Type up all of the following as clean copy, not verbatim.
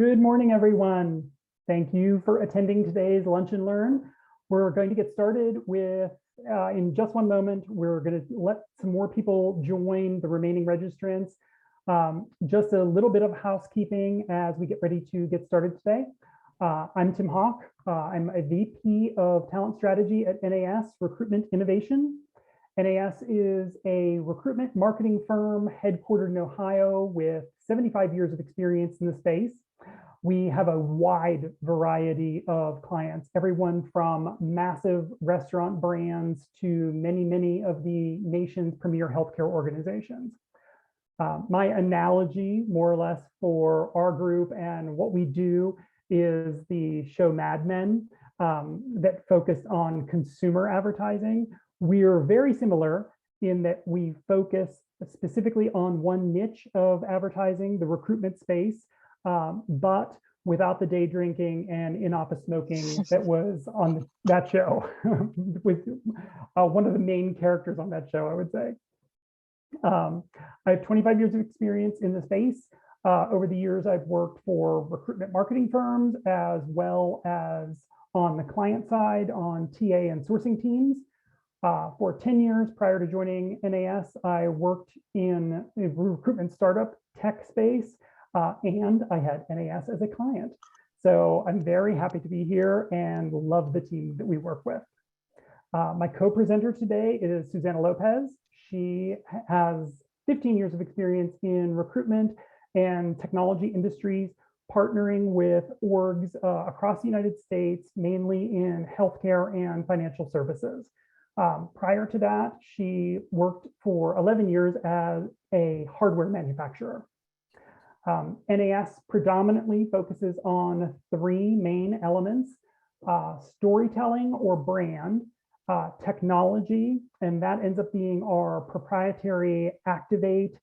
Good morning, everyone. Thank you for attending today's Lunch and Learn. We're going to get started with, in just one moment, we're going to let some more people join the remaining registrants. Just a little bit of housekeeping as we get ready to get started today. I'm Tim Hawk. I'm a VP of Talent Strategy at NAS Recruitment Innovation. NAS is a recruitment marketing firm headquartered in Ohio with 75 years of experience in the space. We have a wide variety of clients, everyone from massive restaurant brands to many of the nation's premier healthcare organizations. My analogy, more or less, for our group and what we do is the show Mad Men that focused on consumer advertising. We're very similar in that we focus specifically on one niche of advertising, the recruitment space, but without the day drinking and in-office smoking that was on that show, with one of the main characters on that show, I would say. I have 25 years of experience in the space. Over the years, I've worked for recruitment marketing firms as well as on the client side on TA and sourcing teams. For 10 years prior to joining NAS, I worked in a recruitment startup tech space, and I had NAS as a client. So I'm very happy to be here and love the team that we work with. My co-presenter today is Susana Lopez. She has 15 years of experience in recruitment and technology industries, partnering with orgs across the United States, mainly in healthcare and financial services. Prior to that, she worked for 11 years as a hardware manufacturer. NAS predominantly focuses on three main elements: storytelling or brand, technology, and that ends up being our proprietary Activate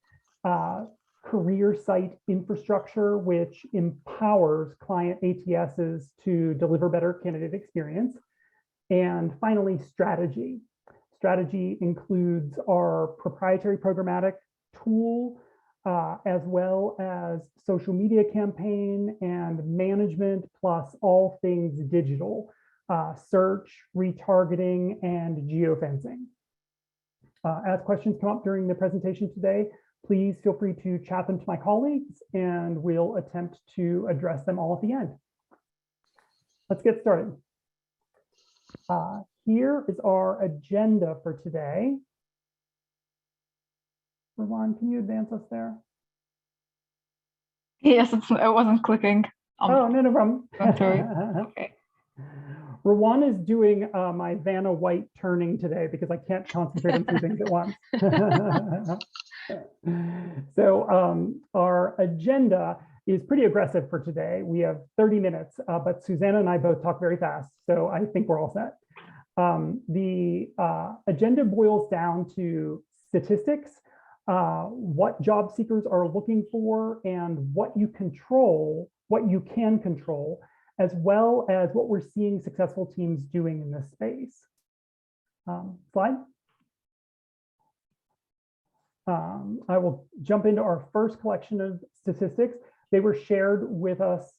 career site infrastructure, which empowers client ATSs to deliver better candidate experience. And finally, strategy. Strategy includes our proprietary programmatic tool, as well as social media campaign and management, plus all things digital, search, retargeting, and geofencing. As questions come up during the presentation today, please feel free to chat them to my colleagues and we'll attempt to address them all at the end. Let's get started. Here is our agenda for today. Ron, can you advance us there? Yes, I wasn't clicking. Oh, no problem. Okay. Rawan is doing my Vanna White turning today because I can't concentrate on two things at once. So our agenda is pretty aggressive for today. We have 30 minutes, but Susanna and I both talk very fast, so I think we're all set. The agenda boils down to statistics, what job seekers are looking for, and what you can control, as well as what we're seeing successful teams doing in this space. Slide. I will jump into our first collection of statistics. They were shared with us,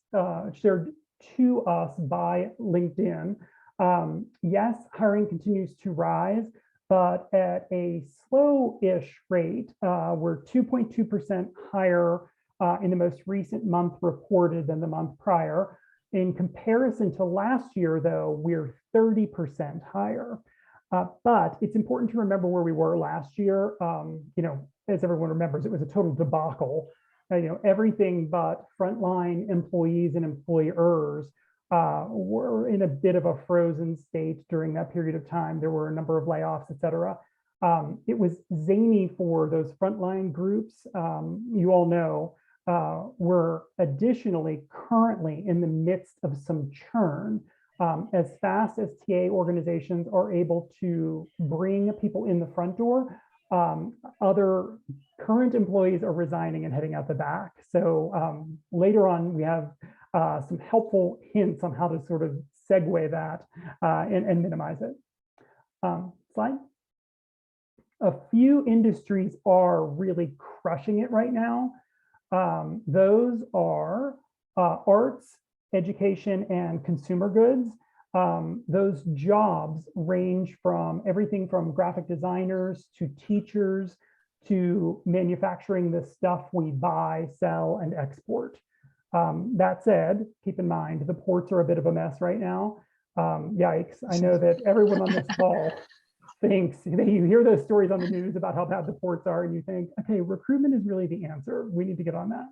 shared to us by LinkedIn. Yes, hiring continues to rise, but at a slow-ish rate. We're 2.2% higher in the most recent month reported than the month prior. In comparison to last year, though, we're 30% higher. But it's important to remember where we were last year. As everyone remembers, it was a total debacle. Everything but frontline employees and employers were in a bit of a frozen state during that period of time. There were a number of layoffs, et cetera. It was zany for those frontline groups. You all know we're additionally currently in the midst of some churn. As fast as TA organizations are able to bring people in the front door, other current employees are resigning and heading out the back. So later on, we have some helpful hints on how to sort of segue that and minimize it. Slide. A few industries are really crushing it right now. Those are arts, education, and consumer goods. Those jobs range from everything from graphic designers to teachers to manufacturing the stuff we buy, sell, and export. That said, keep in mind, the ports are a bit of a mess right now. Yikes, I know that everyone on this call thinks, you hear those stories on the news about how bad the ports are, and you think, okay, recruitment is really the answer. We need to get on that.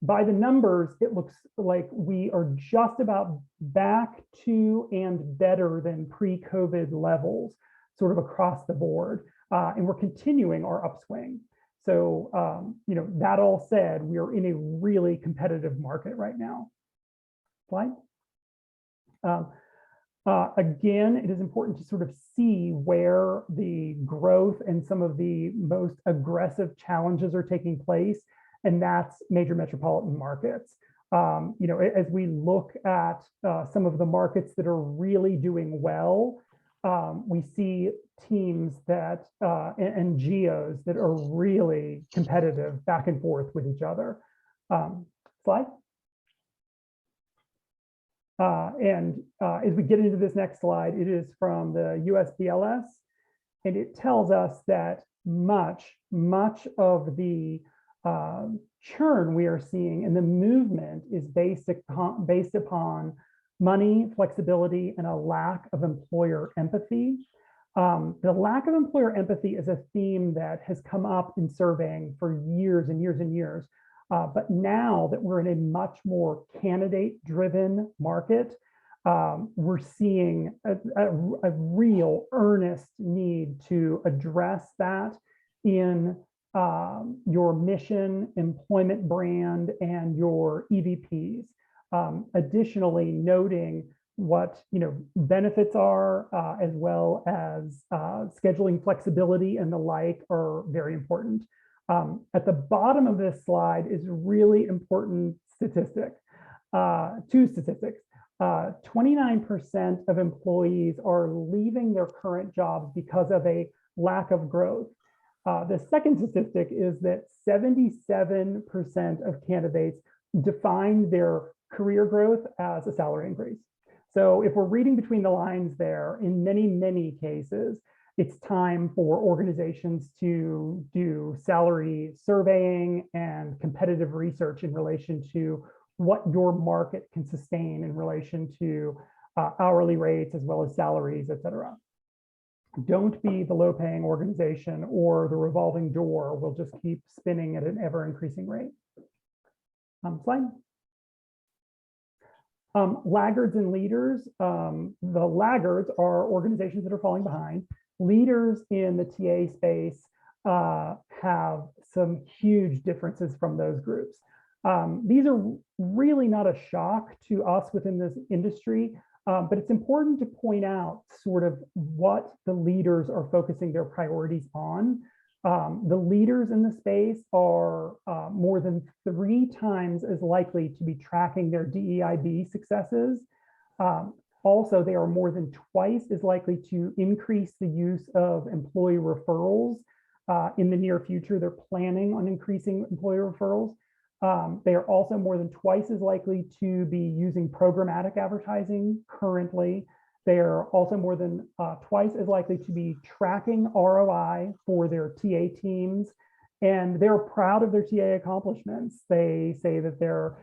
By the numbers, it looks like we are just about back to and better than pre-COVID levels, sort of across the board. And we're continuing our upswing. So, that all said, we are in a really competitive market right now. Slide. Again, it is important to sort of see where the growth and some of the most aggressive challenges are taking place, and that's major metropolitan markets. As we look at some of the markets that are really doing well, we see teams that and geos that are really competitive back and forth with each other. Slide. As we get into this next slide, it is from the USPLS, and it tells us that much of the churn we are seeing and the movement is based upon money, flexibility, and a lack of employer empathy. The lack of employer empathy is a theme that has come up in surveying for years and years and years. But now that we're in a much more candidate-driven market, we're seeing a real earnest need to address that in your mission, employment brand, and your EVPs. Additionally, noting what benefits are, as well as scheduling flexibility and the like are very important. At the bottom of this slide is a really important statistic, two statistics. 29% of employees are leaving their current jobs because of a lack of growth. The second statistic is that 77% of candidates define their career growth as a salary increase. So if we're reading between the lines there, in many cases, it's time for organizations to do salary surveying and competitive research in relation to what your market can sustain in relation to hourly rates as well as salaries, et cetera. Don't be the low-paying organization, or the revolving door will just keep spinning at an ever-increasing rate. Slide. Laggards and leaders. The laggards are organizations that are falling behind. Leaders in the TA space have some huge differences from those groups. These are really not a shock to us within this industry, but it's important to point out sort of what the leaders are focusing their priorities on. The leaders in the space are more than 3 times as likely to be tracking their DEIB successes. Also, they are more than twice as likely to increase the use of employee referrals in the near future. They're planning on increasing employee referrals. They are also more than twice as likely to be using programmatic advertising currently. They are also more than twice as likely to be tracking ROI for their TA teams. And they're proud of their TA accomplishments. They say that their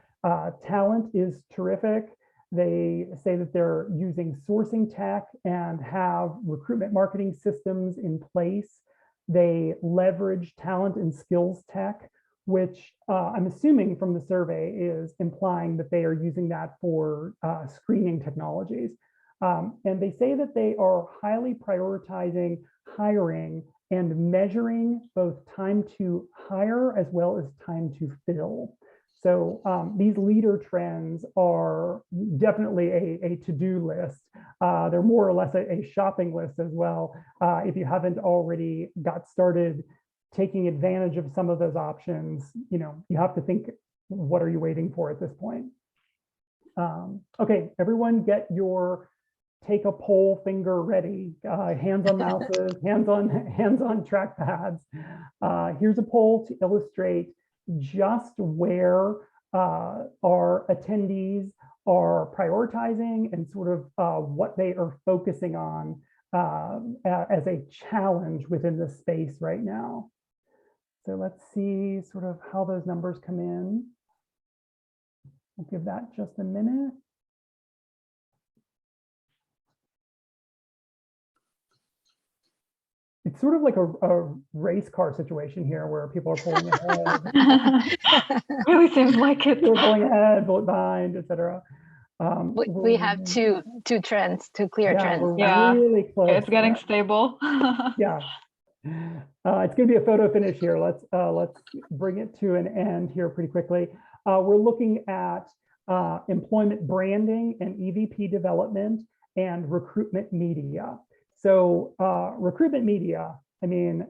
talent is terrific. They say that they're using sourcing tech and have recruitment marketing systems in place. They leverage talent and skills tech, which I'm assuming from the survey is implying that they are using that for screening technologies. And they say that they are highly prioritizing hiring and measuring both time to hire as well as time to fill. So these leader trends are definitely a to-do list. They're more or less a shopping list as well. If you haven't already got started taking advantage of some of those options, you have to think, what are you waiting for at this point? Okay, everyone get your take a poll finger ready. Hands on mouses, hands on trackpads. Here's a poll to illustrate just where our attendees are prioritizing and sort of what they are focusing on as a challenge within the space right now. So let's see sort of how those numbers come in. I'll give that just a minute. It's sort of like a race car situation here where people are pulling ahead. Really seems like it. People are pulling ahead, behind, etc. We have two trends, two clear trends. We're Yeah. really close. It's getting stable. Yeah. It's going to be a photo finish here. Let's bring it to an end here pretty quickly. We're looking at employment branding and EVP development and recruitment media. So recruitment media, I mean,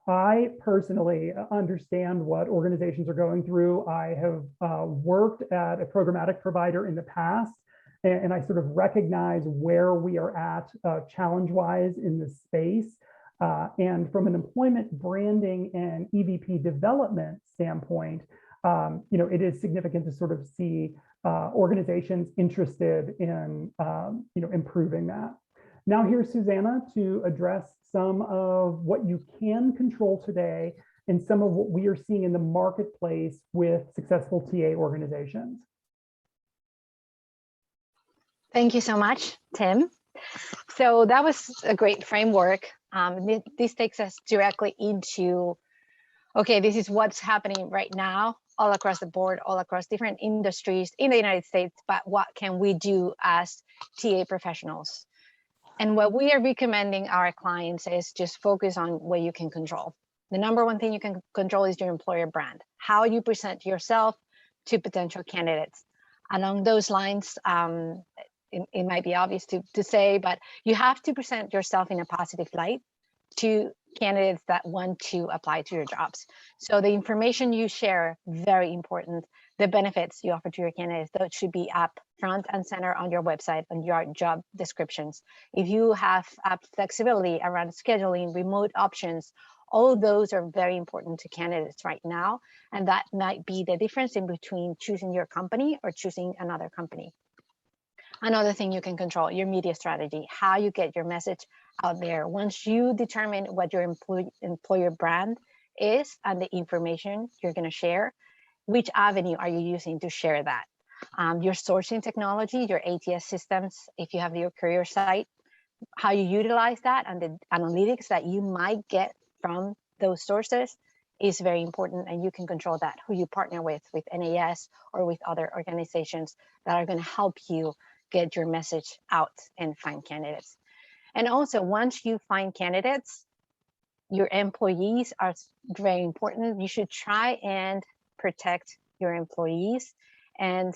I personally understand what organizations are going through. I have worked at a programmatic provider in the past, and I sort of recognize where we are at challenge-wise in this space. And from an employment branding and EVP development standpoint, it is significant to sort of see organizations interested in improving that. Now here's Susanna to address some of what you can control today and some of what we are seeing in the marketplace with successful TA organizations. Thank you so much, Tim. So that was a great framework. This takes us directly into, okay, this is what's happening right now all across the board, all across different industries in the United States, but what can we do as TA professionals? And what we are recommending our clients is just focus on what you can control. The number one thing you can control is your employer brand, how you present yourself to potential candidates. Along those lines, it might be obvious to say, but you have to present yourself in a positive light to candidates that want to apply to your jobs. So the information you share, very important. The benefits you offer to your candidates, those should be up front and center on your website, on your job descriptions. If you have flexibility around scheduling, remote options, all of those are very important to candidates right now. And that might be the difference in between choosing your company or choosing another company. Another thing you can control, your media strategy, how you get your message out there. Once you determine what your employer brand is and the information you're going to share, which avenue are you using to share that? Your sourcing technology, your ATS systems, if you have your career site, how you utilize that and the analytics that you might get from those sources is very important, and you can control that. Who you partner with NAS or with other organizations that are going to help you get your message out and find candidates. And also, once you find candidates, your employees are very important. You should try and protect your employees. And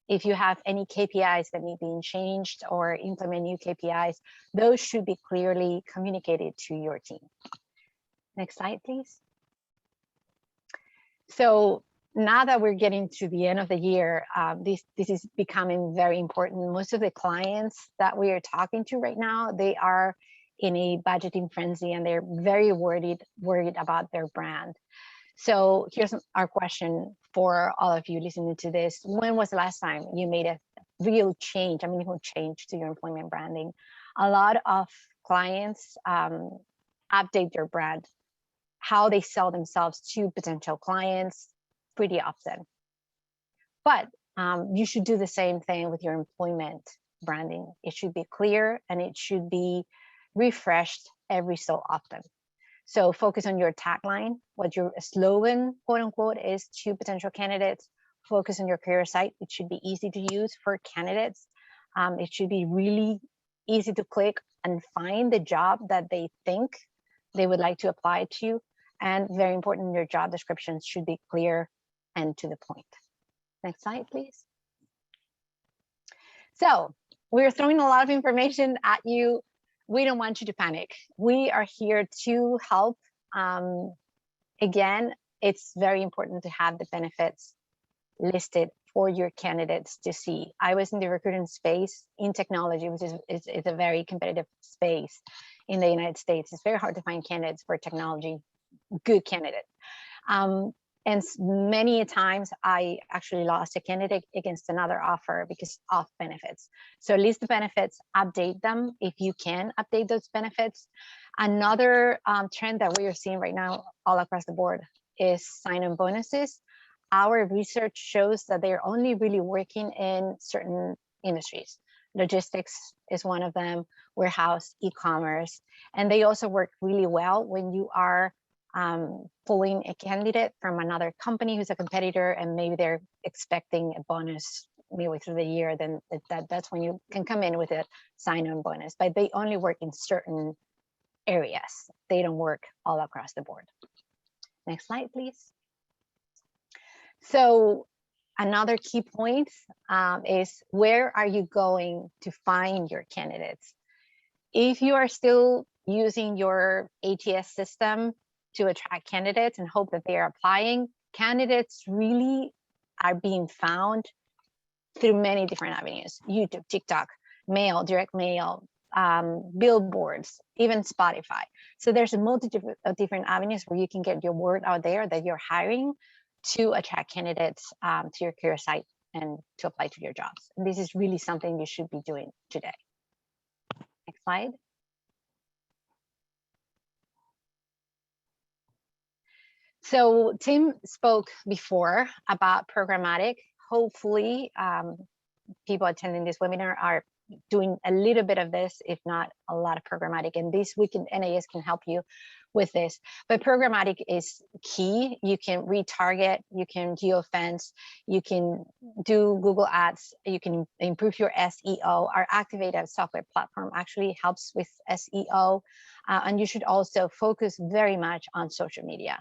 if you have any KPIs that need being changed or implement new KPIs, those should be clearly communicated to your team. Next slide, please. So now that we're getting to the end of the year, this is becoming very important. Most of the clients that we are talking to right now, they are in a budgeting frenzy and they're very worried about their brand. So here's our question for all of you listening to this. When was the last time you made a real change, a meaningful change to your employment branding? A lot of clients update their brand, how they sell themselves to potential clients pretty often. But you should do the same thing with your employment branding. It should be clear and it should be refreshed every so often. So focus on your tagline, what your slogan, quote unquote, is to potential candidates. Focus on your career site. It should be easy to use for candidates. It should be really easy to click and find the job that they think they would like to apply to. And very important, your job descriptions should be clear and to the point. Next slide, please. So we're throwing a lot of information at you. We don't want you to panic. We are here to help. Again, it's very important to have the benefits listed for your candidates to see. I was in the recruiting space in technology, which is a very competitive space in the United States. It's very hard to find candidates for technology, good candidates. And many times I actually lost a candidate against another offer because of benefits. So list the benefits, update them if you can update those benefits. Another trend that we are seeing right now all across the board is sign-on bonuses. Our research shows that they're only really working in certain industries. Logistics is one of them, warehouse, e-commerce, and they also work really well when you are pulling a candidate from another company who's a competitor, and maybe they're expecting a bonus midway through the year. Then that's when you can come in with a sign-on bonus. But they only work in certain areas. They don't work all across the board. Next slide, please. So another key point is, where are you going to find your candidates? If you are still using your ATS system to attract candidates and hope that they are applying, candidates really are being found through many different avenues: YouTube, TikTok, mail, direct mail, billboards, even Spotify. So there's a multitude of different avenues where you can get your word out there that you're hiring to attract candidates to your career site and to apply to your jobs. And this is really something you should be doing today. Next slide. So Tim spoke before about programmatic. Hopefully, people attending this webinar are doing a little bit of this, if not a lot of programmatic. And this NAS can help you with this. But programmatic is key. You can retarget, you can geofence, you can do Google Ads, you can improve your SEO. Our activated software platform actually helps with SEO. And you should also focus very much on social media.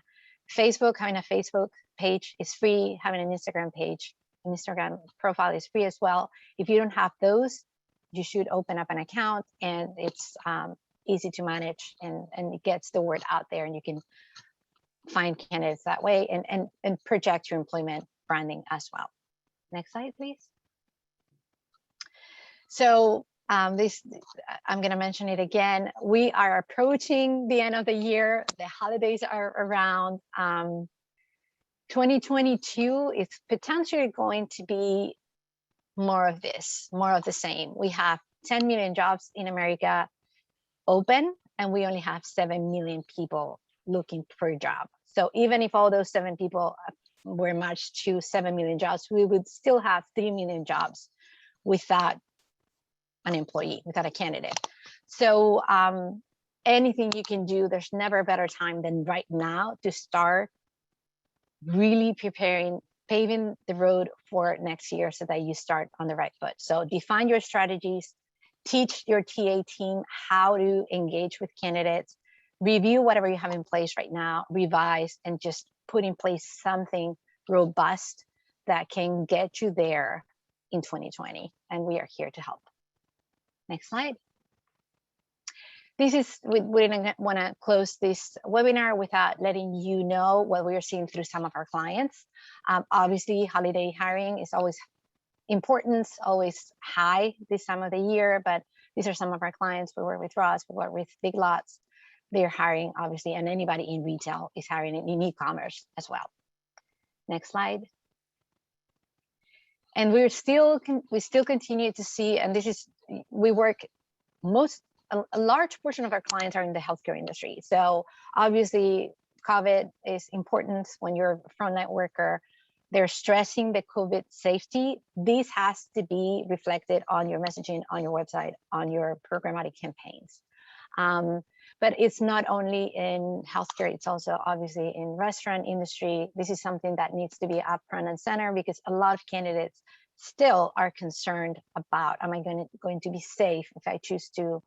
Facebook, having a Facebook page is free. Having an Instagram page, an Instagram profile is free as well. If you don't have those, you should open up an account, and it's easy to manage, and it gets the word out there, and you can find candidates that way, and project your employment branding as well. Next slide, please. So I'm going to mention it again. We are approaching the end of the year. The holidays are around. 2022 is potentially going to be more of this, more of the same. We have 10 million jobs in America open, and we only have 7 million people looking for a job. So even if all those 7 people were matched to 7 million jobs, we would still have 3 million jobs without an employee, without a candidate. So anything you can do, there's never a better time than right now to start really preparing, paving the road for next year so that you start on the right foot. So define your strategies, teach your TA team how to engage with candidates, review whatever you have in place right now, revise, and just put in place something robust that can get you there in 2020. And we are here to help. Next slide. We didn't want to close this webinar without letting you know what we are seeing through some of our clients. Obviously, holiday hiring is always important, always high this time of the year, but these are some of our clients. We work with Ross, we work with Big Lots. They're hiring, obviously, and anybody in retail is hiring in e-commerce as well. Next slide. And we still continue to see, and this is, we work a large portion of our clients are in the healthcare industry. So obviously COVID is important when you're a frontline worker. They're stressing the COVID safety. This has to be reflected on your messaging, on your website, on your programmatic campaigns. But it's not only in healthcare, it's also obviously in restaurant industry. This is something that needs to be up front and center, because a lot of candidates still are concerned about, am I going to be safe if I choose to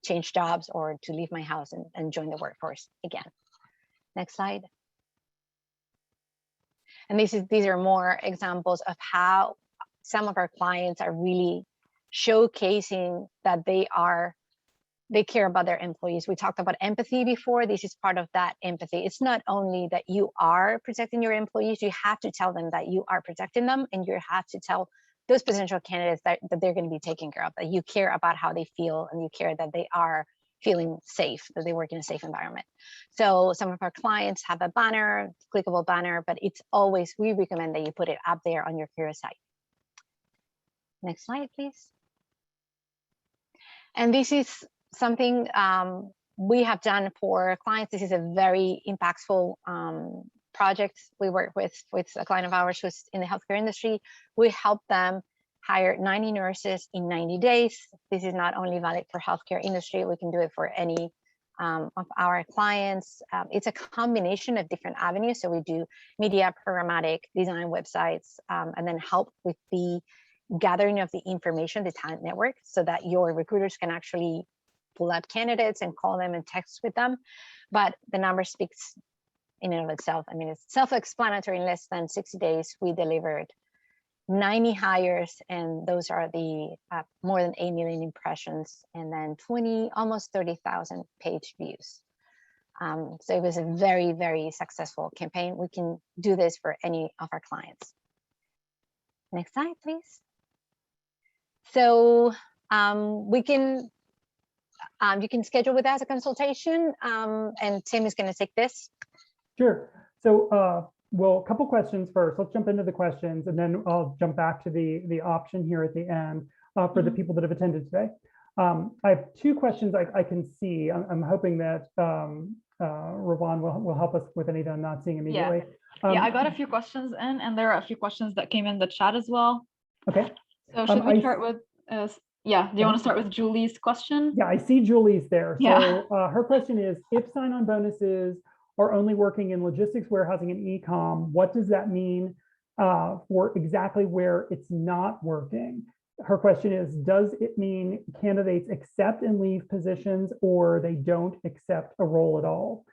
change jobs or to leave my house and join the workforce again. Next slide. And these are more examples of how some of our clients are really showcasing that they care about their employees. We talked about empathy before. This is part of that empathy. It's not only that you are protecting your employees, you have to tell them that you are protecting them, and you have to tell those potential candidates that they're going to be taken care of, that you care about how they feel, and you care that they are feeling safe, that they work in a safe environment. So some of our clients have a banner, clickable banner, but it's always, we recommend that you put it up there on your career site. Next slide, please. And this is something we have done for clients. This is a very impactful project. We work with a client of ours who's in the healthcare industry. We help them hire 90 nurses in 90 days. This is not only valid for healthcare industry, we can do it for any of our clients. It's a combination of different avenues. So we do media, programmatic, design websites, and then help with the gathering of the information, the talent network, so that your recruiters can actually pull out candidates and call them and text with them. But the number speaks in and of itself. I mean, it's self-explanatory. In less than 60 days, we delivered 90 hires, and those are the more than 8 million impressions, and then almost 30,000 page views. So it was a very, very successful campaign. We can do this for any of our clients. Next slide, please. So you can schedule with us a consultation, and Tim is going to take this. Sure. So, well, a couple questions first. Let's jump into the questions, and then I'll jump back to the option here at the end for the people that have attended today. I have two questions I can see. I'm hoping that Ravon will help us with any that I'm not seeing immediately. Yeah, I got a few questions in, and there are a few questions that came in the chat as well. Okay. So should we start with, yeah, do you want to start with Julie's question? Yeah, I see Julie's there. Yeah. So her question is, if sign-on bonuses are only working in logistics, warehousing, and e-com, what does that mean for exactly where it's not working? Her question is, does it mean candidates accept and leave positions, or they don't accept a role at all?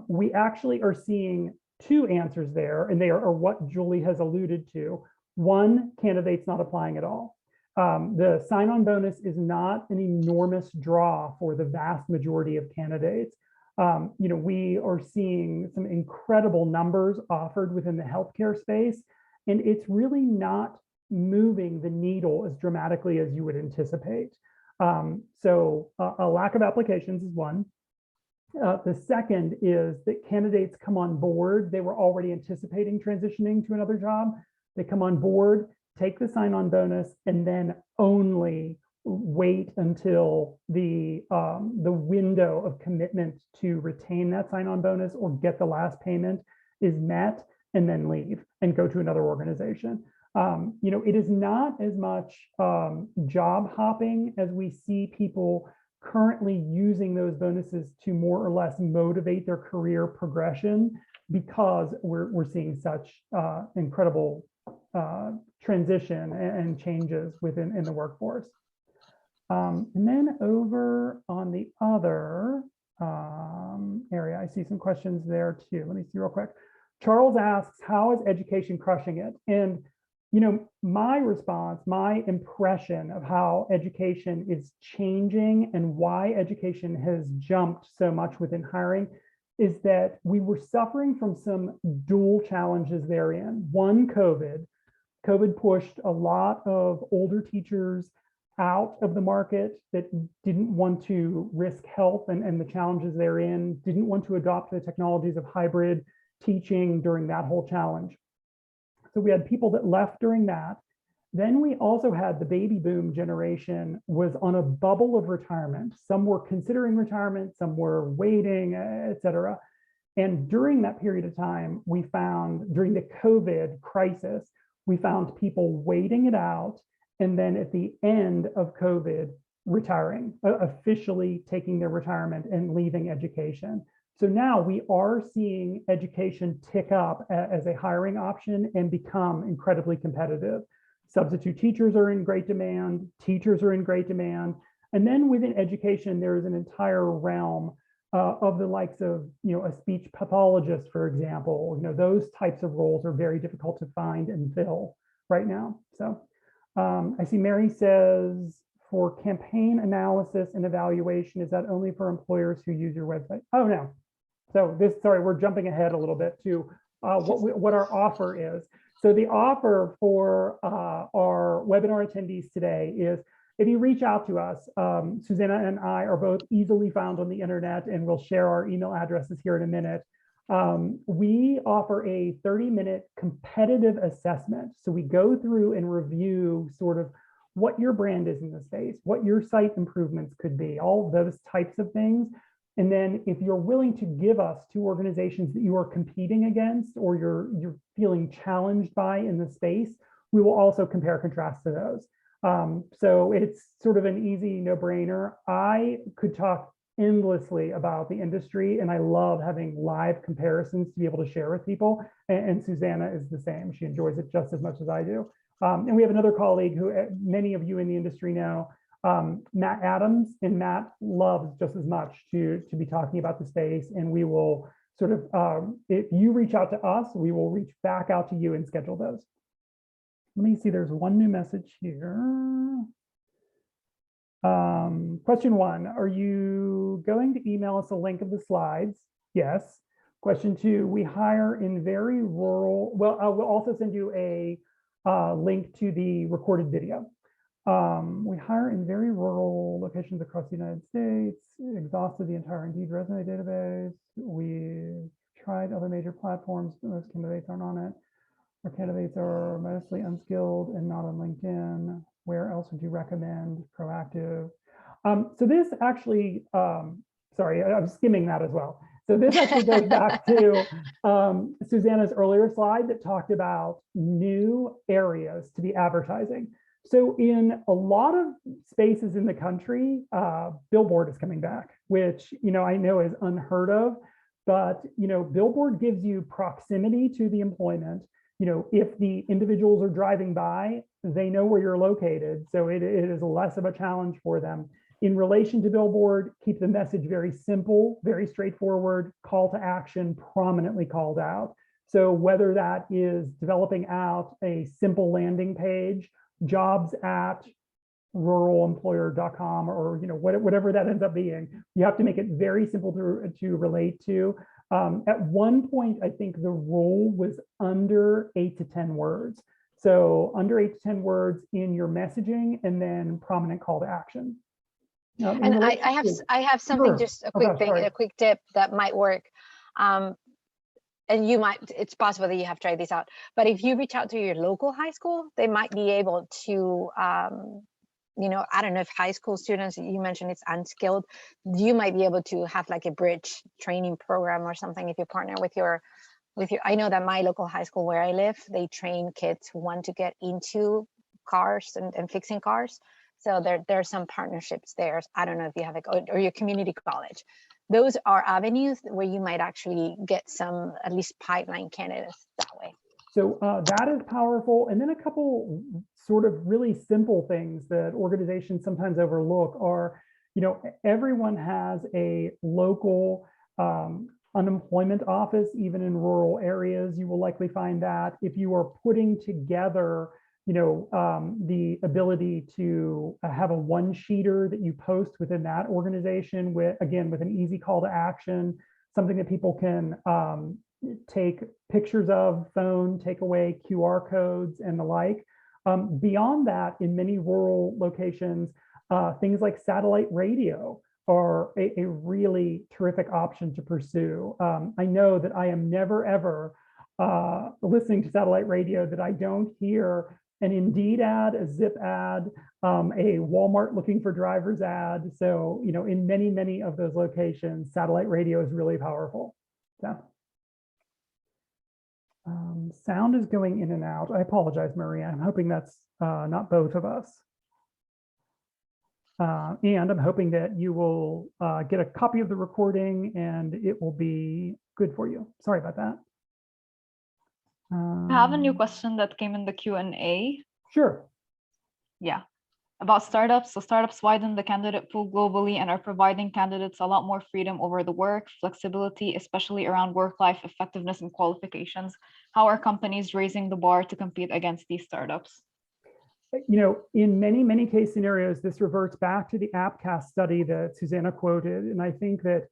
We actually are seeing two answers there, and they are what Julie has alluded to. One, candidates not applying at all. The sign-on bonus is not an enormous draw for the vast majority of candidates. We are seeing some incredible numbers offered within the healthcare space, and it's really not moving the needle as dramatically as you would anticipate. So a lack of applications is one. The second is that candidates come on board. They were already anticipating transitioning to another job. They come on board, take the sign-on bonus, and then only wait until the window of commitment to retain that sign-on bonus or get the last payment is met, and then leave and go to another organization. It is not as much job hopping as we see people currently using those bonuses to more or less motivate their career progression, because we're seeing such incredible transition and changes in the workforce. And then over on the other area, I see some questions there too. Let me see real quick. Charles asks, how is education crushing it? And my response, my impression of how education is changing and why education has jumped so much within hiring is that we were suffering from some dual challenges therein. One, COVID. COVID pushed a lot of older teachers out of the market that didn't want to risk health and the challenges therein, didn't want to adopt the technologies of hybrid teaching during that whole challenge. So we had people that left during that. Then we also had the baby boom generation was on a bubble of retirement. Some were considering retirement, some were waiting, et cetera. And during that period of time, we found, during the COVID crisis, we found people waiting it out, and then at the end of COVID, retiring, officially taking their retirement and leaving education. So now we are seeing education tick up as a hiring option and become incredibly competitive. Substitute teachers are in great demand, teachers are in great demand. And then within education, there is an entire realm of the likes of, a speech pathologist, for example. Those types of roles are very difficult to find and fill right now. So I see Mary says, for campaign analysis and evaluation, is that only for employers who use your website? Oh, no. So sorry, we're jumping ahead a little bit to what our offer is. So the offer for our webinar attendees today is if you reach out to us, Susanna and I are both easily found on the internet, and we'll share our email addresses here in a minute. We offer a 30-minute competitive assessment. So we go through and review sort of what your brand is in the space, what your site improvements could be, all those types of things. And then if you're willing to give us 2 organizations that you are competing against or you're feeling challenged by in the space, we will also compare and contrast to those. So it's sort of an easy no-brainer. I could talk endlessly about the industry, and I love having live comparisons to be able to share with people. And Susanna is the same. She enjoys it just as much as I do. And we have another colleague who many of you in the industry know, Matt Adams, and Matt loves just as much to be talking about the space. And we will sort of, if you reach out to us, we will reach back out to you and schedule those. Let me see, there's one new message here. Question 1, are you going to email us a link of the slides? Yes. Question 2, we hire in very rural, well, we'll also send you a link to the recorded video. We hire in very rural locations across the United States, exhausted the entire Indeed resume database. We've tried other major platforms, but most candidates aren't on it. Our candidates are mostly unskilled and not on LinkedIn. Where else would you recommend? Proactive. So this actually, sorry, I'm skimming that as well. So this actually goes back to Susanna's earlier slide that talked about new areas to be advertising. So in a lot of spaces in the country, Billboard is coming back, which, I know is unheard of, but, Billboard gives you proximity to the employment. If the individuals are driving by, they know where you're located. So it is less of a challenge for them. In relation to Billboard, keep the message very simple, very straightforward, call to action, prominently called out. So whether that is developing out a simple landing page, jobs at ruralemployer.com, or whatever that ends up being, you have to make it very simple to relate to. At one point, I think the rule was under 8 to 10 words. So under 8 to 10 words in your messaging, and then prominent call to action. And I have something, just a quick thing, a quick tip that might work. And it's possible that you have tried this out, but if you reach out to your local high school, they might be able to, I don't know if high school students, you mentioned it's unskilled, you might be able to have like a bridge training program or something if you partner with your, I know that my local high school where I live, they train kids who want to get into cars and fixing cars. So there are some partnerships there. I don't know if you have or your community college. Those are avenues where you might actually get some, at least pipeline candidates that way. So that is powerful. And then a couple sort of really simple things that organizations sometimes overlook are, everyone has a local unemployment office, even in rural areas. You will likely find that if you are putting together the ability to have a one-sheeter that you post within that organization with an easy call to action, something that people can take pictures of, phone, take away QR codes and the like. Beyond that, in many rural locations, things like satellite radio are a really terrific option to pursue. I know that I am never, ever listening to satellite radio that I don't hear an Indeed ad, a Zip ad, a Walmart looking for drivers ad. So, in many, many of those locations, satellite radio is really powerful. So, sound is going in and out. I apologize, Maria. I'm hoping that's not both of us. And I'm hoping that you will get a copy of the recording and it will be good for you. Sorry about that. I have a new question that came in the Q&A. Sure. Yeah, about startups. So startups widen the candidate pool globally and are providing candidates a lot more freedom over the work, flexibility, especially around work-life effectiveness and qualifications. How are companies raising the bar to compete against these startups? In many, many case scenarios, this reverts back to the AppCast study that Susanna quoted. And I think that,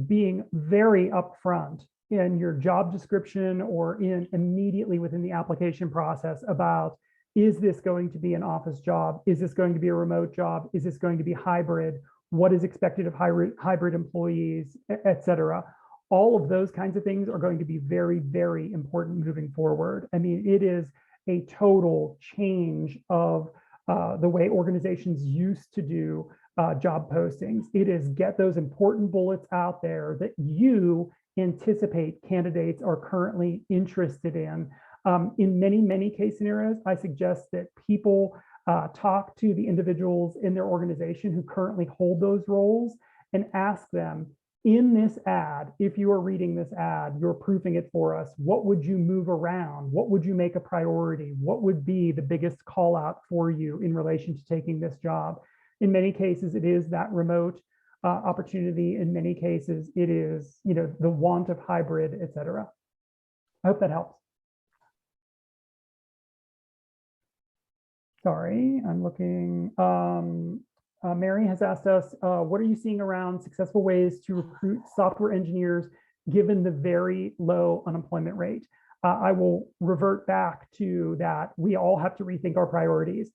being very upfront in your job description or immediately within the application process about, is this going to be an office job? Is this going to be a remote job? Is this going to be hybrid? What is expected of hybrid employees, et cetera? All of those kinds of things are going to be very, very important moving forward. I mean, it is a total change of the way organizations used to do job postings. It is get those important bullets out there that you anticipate candidates are currently interested in. In many, many case scenarios, I suggest that people talk to the individuals in their organization who currently hold those roles and ask them, in this ad, if you are reading this ad, you're proofing it for us, what would you move around? What would you make a priority? What would be the biggest call out for you in relation to taking this job? In many cases, it is that remote opportunity. In many cases, it is, the want of hybrid, et cetera. I hope that helps. Sorry, I'm looking. Mary has asked us, what are you seeing around successful ways to recruit software engineers given the very low unemployment rate? I will revert back to that. We all have to rethink our priorities.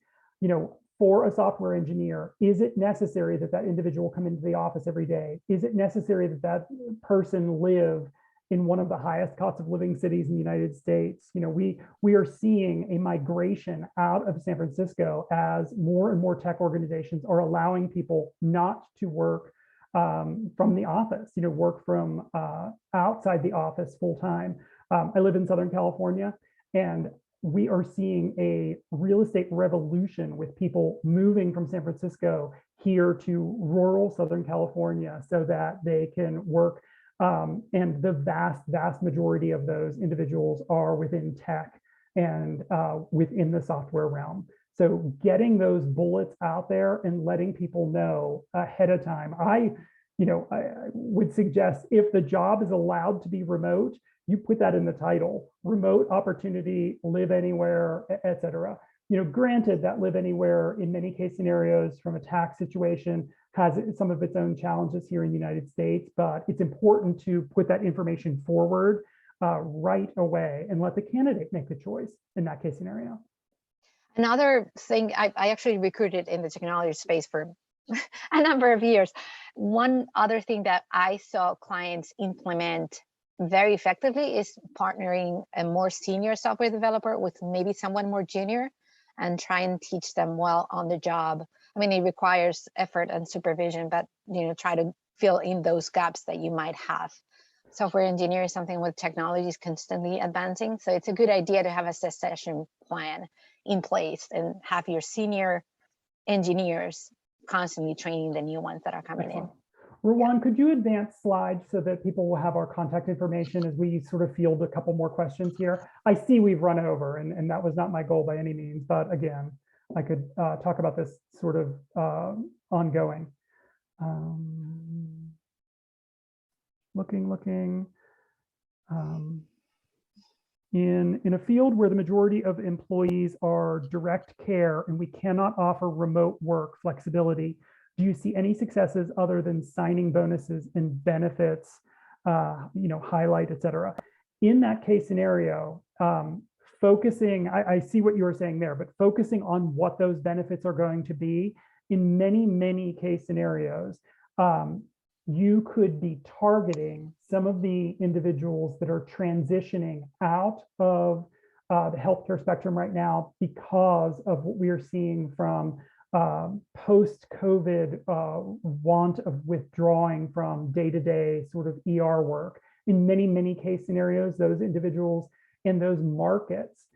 For a software engineer, is it necessary that that individual come into the office every day? Is it necessary that that person live in one of the highest cost of living cities in the United States? We are seeing a migration out of San Francisco as more and more tech organizations are allowing people not to work from the office, work from outside the office full time. I live in Southern California, and we are seeing a real estate revolution with people moving from San Francisco here to rural Southern California so that they can work. And the vast majority of those individuals are within tech and within the software realm. So getting those bullets out there and letting people know ahead of time. I would suggest if the job is allowed to be remote, you put that in the title: remote opportunity, live anywhere, et cetera. Granted that live anywhere in many case scenarios from a tax situation has some of its own challenges here in the United States, but it's important to put that information forward right away and let the candidate make the choice in that case scenario. Another thing, I actually recruited in the technology space for a number of years. One other thing that I saw clients implement very effectively is partnering a more senior software developer with maybe someone more junior and try and teach them well on the job. I mean, it requires effort and supervision, but try to fill in those gaps that you might have. Software engineer is something with technology is constantly advancing. So it's a good idea to have a succession plan in place and have your senior engineers constantly training the new ones that are coming in. Rowan, could you advance slides so that people will have our contact information as we sort of field a couple more questions here? I see we've run over, and that was not my goal by any means, but again, I could talk about this sort of ongoing. Looking. In a field where the majority of employees are direct care and we cannot offer remote work flexibility, do you see any successes other than signing bonuses and benefits, highlight, et cetera? In that case scenario, focusing, I see what you were saying there, but focusing on what those benefits are going to be in many, many case scenarios, you could be targeting some of the individuals that are transitioning out of the healthcare spectrum right now because of what we are seeing from post-COVID want of withdrawing from day-to-day sort of ER work. In many, many case scenarios, those individuals in those markets,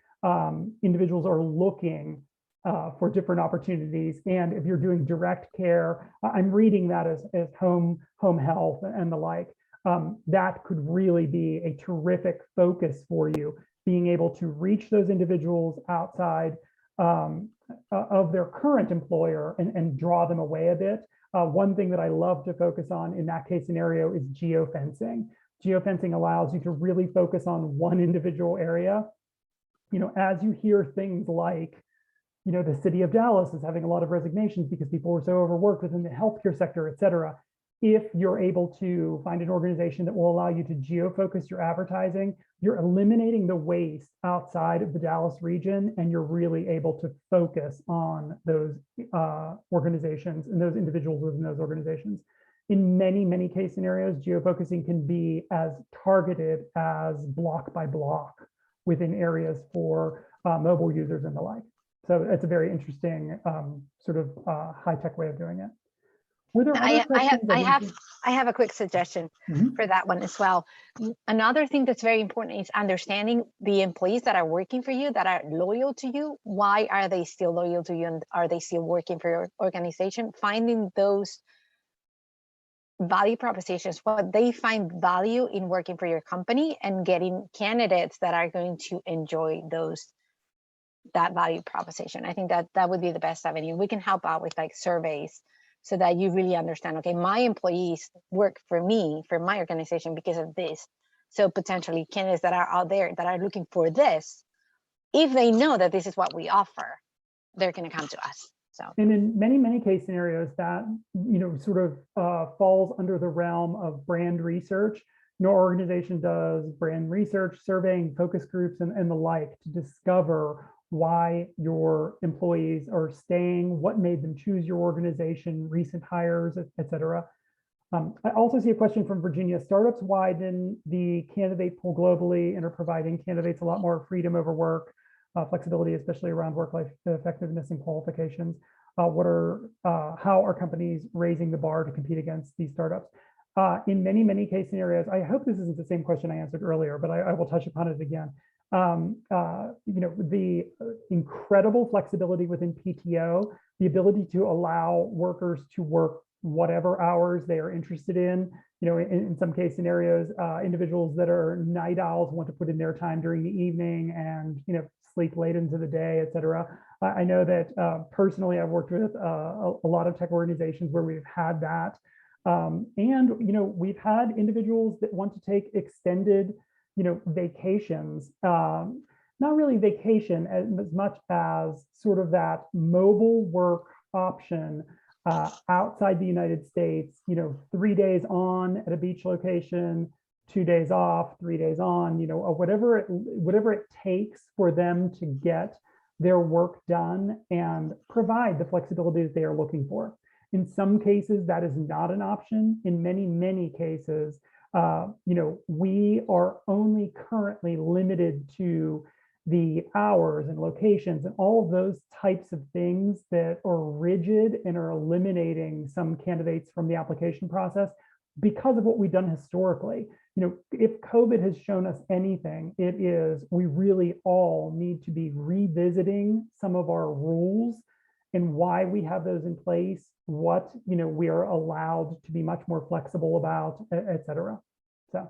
individuals are looking for different opportunities. And if you're doing direct care, I'm reading that as home health and the like, that could really be a terrific focus for you, being able to reach those individuals outside of their current employer and draw them away a bit. One thing that I love to focus on in that case scenario is geofencing. Geofencing allows you to really focus on one individual area. As you hear things like, the city of Dallas is having a lot of resignations because people were so overworked within the healthcare sector, et cetera. if you're able to find an organization that will allow you to geo-focus your advertising, you're eliminating the waste outside of the Dallas region, and you're really able to focus on those organizations and those individuals within those organizations. In many, many case scenarios, geo-focusing can be as targeted as block by block within areas for mobile users and the like. So it's a very interesting sort of high-tech way of doing it. Were there other questions? I have a quick suggestion for that one as well. Another thing that's very important is understanding the employees that are working for you, that are loyal to you. Why are they still loyal to you, and are they still working for your organization? Finding those value propositions, what they find value in working for your company, and getting candidates that are going to enjoy that value proposition. I think that would be the best avenue. We can help out with like surveys so that you really understand, okay, my employees work for me, for my organization because of this. So potentially candidates that are out there that are looking for this, if they know that this is what we offer, they're going to come to us. So, and in many, many case scenarios that, sort of falls under the realm of brand research. No organization does brand research, surveying, focus groups, and the like to discover why your employees are staying, what made them choose your organization, recent hires, et cetera. I also see a question from Virginia. Startups widen the candidate pool globally and are providing candidates a lot more freedom over work, flexibility, especially around work-life effectiveness and qualifications. How are companies raising the bar to compete against these startups? In many, many case scenarios, I hope this isn't the same question I answered earlier, but I will touch upon it again. The incredible flexibility within PTO, the ability to allow workers to work whatever hours they are interested in. In some case scenarios, individuals that are night owls want to put in their time during the evening and sleep late into the day, et cetera. I know that personally, I've worked with a lot of tech organizations where we've had that. And we've had individuals that want to take extended vacations, not really vacation as much as sort of that mobile work option outside the United States, 3 days on at a beach location, 2 days off, 3 days on, whatever it takes for them to get their work done and provide the flexibility that they are looking for. In some cases, that is not an option. In many, many cases, we are only currently limited to the hours and locations and all of those types of things that are rigid and are eliminating some candidates from the application process because of what we've done historically. If COVID has shown us anything, it is we really all need to be revisiting some of our rules and why we have those in place, what we are allowed to be much more flexible about, et cetera. So,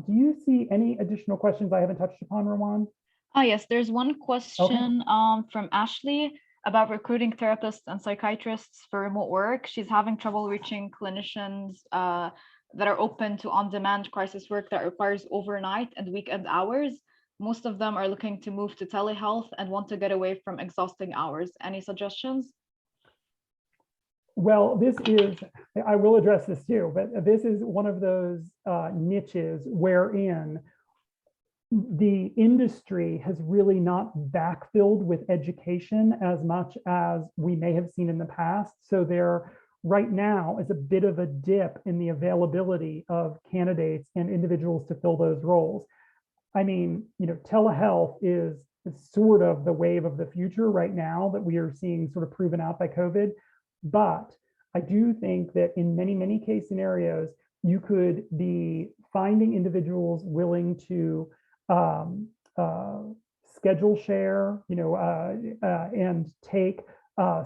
do you see any additional questions I haven't touched upon, Rowan? Yes, there's one question from Ashley about recruiting therapists and psychiatrists for remote work. She's having trouble reaching clinicians that are open to on-demand crisis work that requires overnight and weekend hours. Most of them are looking to move to telehealth and want to get away from exhausting hours. Any suggestions? Well, I will address this too, but this is one of those niches wherein the industry has really not backfilled with education as much as we may have seen in the past. So there right now is a bit of a dip in the availability of candidates and individuals to fill those roles. I mean, telehealth is sort of the wave of the future right now that we are seeing sort of proven out by COVID. But I do think that in many, many case scenarios, you could be finding individuals willing to schedule share, and take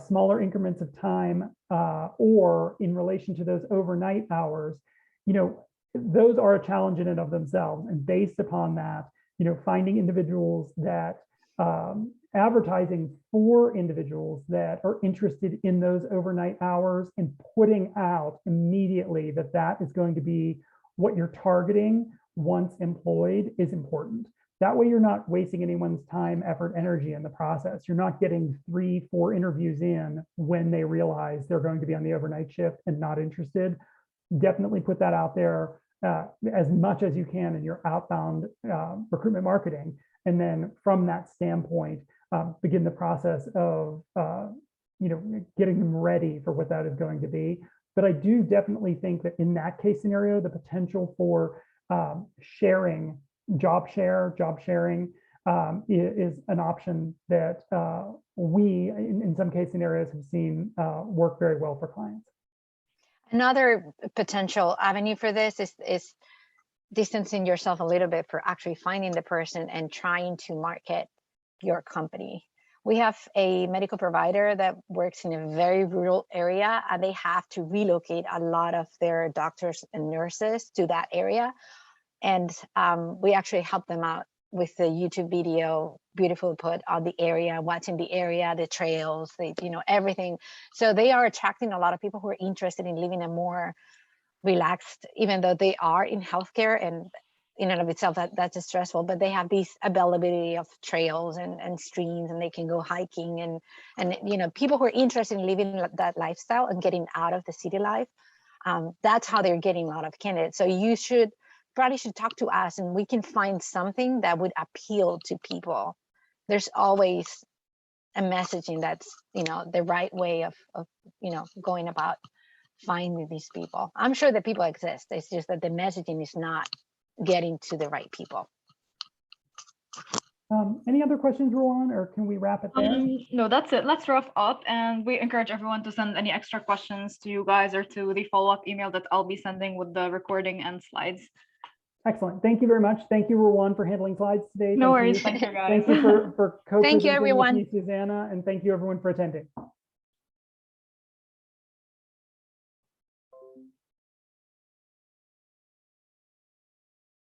smaller increments of time, or in relation to those overnight hours, those are a challenge in and of themselves. And based upon that, finding individuals that advertising for individuals that are interested in those overnight hours and putting out immediately that is going to be what you're targeting once employed is important. That way you're not wasting anyone's time, effort, energy in the process. You're not getting 3, 4 interviews in when they realize they're going to be on the overnight shift and not interested. Definitely put that out there as much as you can in your outbound recruitment marketing. And then from that standpoint, begin the process of getting them ready for what that is going to be. But I do definitely think that in that case scenario, the potential for sharing, job sharing is an option that we, in some case scenarios, have seen work very well for clients. Another potential avenue for this is distancing yourself a little bit for actually finding the person and trying to market your company. We have a medical provider that works in a very rural area, and they have to relocate a lot of their doctors and nurses to that area. And we actually help them out with the YouTube video, beautifully put on the area, watching the area, the trails, everything. So they are attracting a lot of people who are interested in living a more relaxed, even though they are in healthcare, and in and of itself that's stressful, but they have this availability of trails and streams, and they can go hiking, and people who are interested in living that lifestyle and getting out of the city life. That's how they're getting a lot of candidates. So you probably should talk to us, and we can find something that would appeal to people. There's always a messaging that's the right way of going about finding these people. I'm sure that people exist. It's just that the messaging is not getting to the right people. Any other questions, Rowan, or can we wrap it there? No, that's it. Let's wrap up, and we encourage everyone to send any extra questions to you guys or to the follow-up email that I'll be sending with the recording and slides. Excellent. Thank you very much. Thank you, Rowan, for handling slides today. No worries. Thank you, guys. Thank you for co-presenting Thank you, everyone. with me, Susanna, and thank you, everyone, for attending.